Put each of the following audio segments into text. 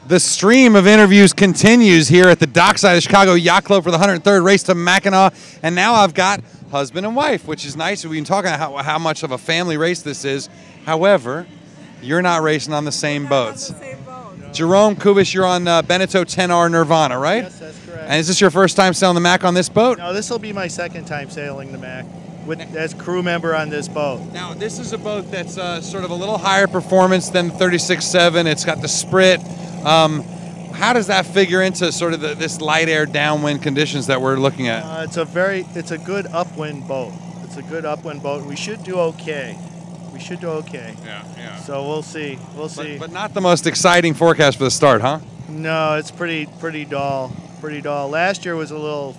The stream of interviews continues here at the dockside of Chicago Yacht Club for the 103rd race to Mackinac, and now I've got husband and wife, which is nice. We've been talking about how much of a family race this is. However, you're not racing on the same boats. On the same boat. No. Jerome, Kubisz, you're on Beneteau 10R Nirvana, right? Yes, that's correct. And is this your first time sailing the Mac on this boat? No, this will be my second time sailing the Mac as crew member on this boat. Now, this is a boat that's sort of a little higher performance than the 36.7. It's got the sprit. How does that figure into sort of this light air downwind conditions that we're looking at? It's a good upwind boat. It's a good upwind boat. We should do okay. We should do okay. Yeah. So we'll see. We'll see. But not the most exciting forecast for the start, huh? No, it's pretty dull. Pretty dull. Last year was a little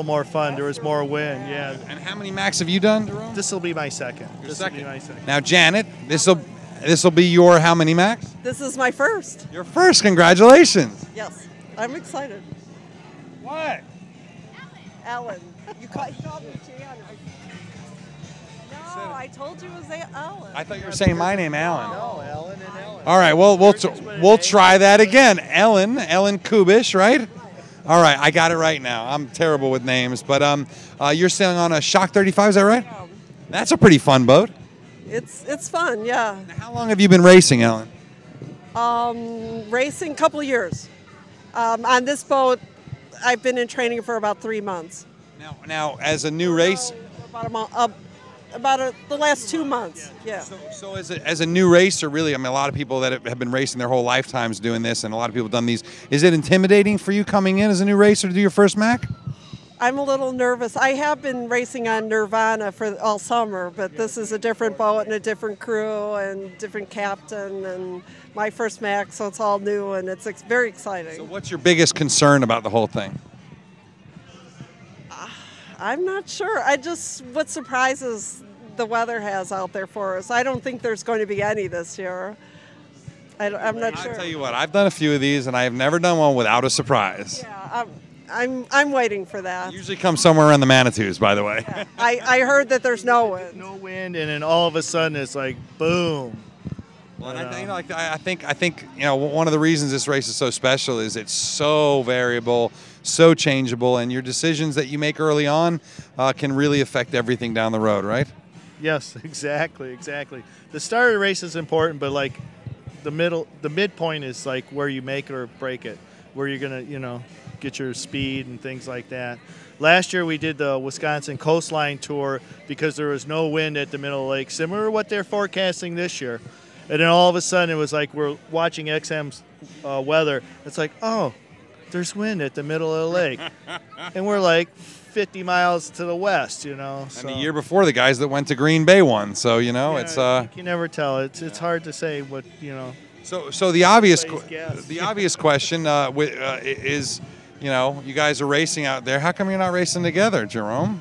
more fun. There was more wind. Yeah. And how many Macs have you done, Jerome? This will be my second. Your This second. will be my second. Now, Janet, this will be your how many Macs? This is my first. Your first. Congratulations. Yes, I'm excited. What? Ellen. You called me Jan. No, I told you it was Ellen. I thought you were saying my name, Alan. No, Ellen and Ellen. All right, well, we'll try that again. Ellen Kubisz, right? All right, I got it right now. I'm terrible with names, but you're sailing on a Shock 35, is that right? Yeah. That's a pretty fun boat. It's fun, yeah. Now, how long have you been racing, Ellen? Racing, couple of years. On this boat, I've been in training for about 3 months. Now, as a new race, About a month. The last 2 months. Yeah. So as a new racer, really, I mean, a lot of people that have been racing their whole lifetimes doing this, and a lot of people have done these. Is it intimidating for you coming in as a new racer to do your first Mac? I'm a little nervous. I have been racing on Nirvana for all summer, but this is a different boat and a different crew and different captain and my first Mac, so it's all new and it's very exciting. So what's your biggest concern about the whole thing? I'm not sure. What surprises the weather has out there for us. I don't think there's going to be any this year. I'm not sure. I'll tell you what, I've done a few of these and I have never done one without a surprise. Yeah, I'm waiting for that. It usually comes somewhere around the Manitous, by the way. Yeah. I heard that there's no wind. No wind, and then all of a sudden it's like boom. Well, and I think one of the reasons this race is so special is it's so variable, so changeable, and your decisions that you make early on can really affect everything down the road, right? Yes, exactly. The start of the race is important, but like the midpoint is like where you make it or break it, where you're gonna, get your speed and things like that. Last year we did the Wisconsin Coastline Tour because there was no wind at the middle of the lake, similar to what they're forecasting this year. And then all of a sudden it was like we're watching XM's weather. It's like, oh, there's wind at the middle of the lake. And we're like 50 miles to the west, So. And the year before, the guys that went to Green Bay won. So, Yeah, it's... you can never tell. It's hard to say what, So the obvious guess. the obvious question is, you guys are racing out there. How come you're not racing together, Jerome?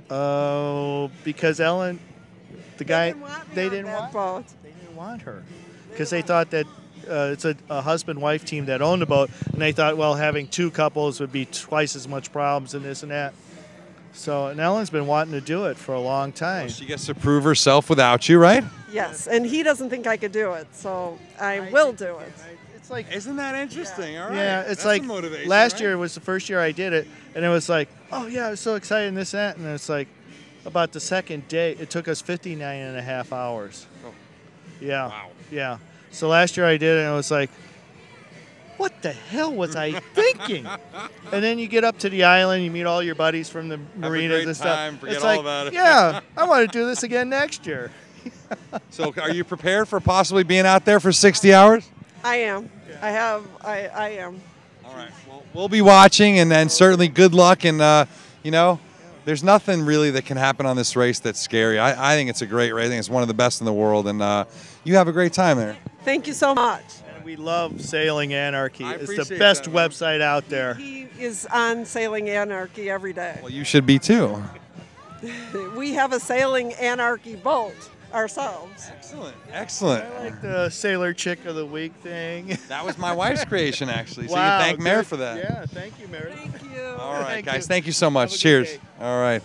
Oh, because Ellen, the guy, they didn't want her because they thought that it's a husband-wife team that owned the boat, and they thought, well, having two couples would be twice as much problems and this and that. So, and Ellen's been wanting to do it for a long time. Well, she gets to prove herself without you, right? Yes, and he doesn't think I could do it, so I will do it. It's like, isn't that interesting? Yeah. All right. yeah, it's That's like some motivation, last right? year was the first year I did it, and it was like, oh yeah, I was so excited and this and that, and it's like about the second day, it took us 59.5 hours. Oh. Yeah. Wow. Yeah. So last year I did it, and it was like, what the hell was I thinking? And then you get up to the island, you meet all your buddies from the marinas and stuff. Forget it's all like, about it. yeah, I want to do this again next year. So are you prepared for possibly being out there for 60 hours? I am. I am. All right. Well, we'll be watching, and then certainly good luck. And, there's nothing really that can happen on this race that's scary. I think it's a great race. I think it's one of the best in the world, and you have a great time there. Thank you so much. And we love Sailing Anarchy. I It's the appreciate best that, man. website out there. He is on Sailing Anarchy every day. Well, you should be too. We have a Sailing Anarchy boat ourselves. Excellent. I like the Sailor Chick of the Week thing. That was my wife's creation, actually. So Wow, you thank Mary good. for that. Yeah, thank you, Mary. Thank you. All right, Thank guys. you. Thank you so much. Have a good Cheers. day. All right.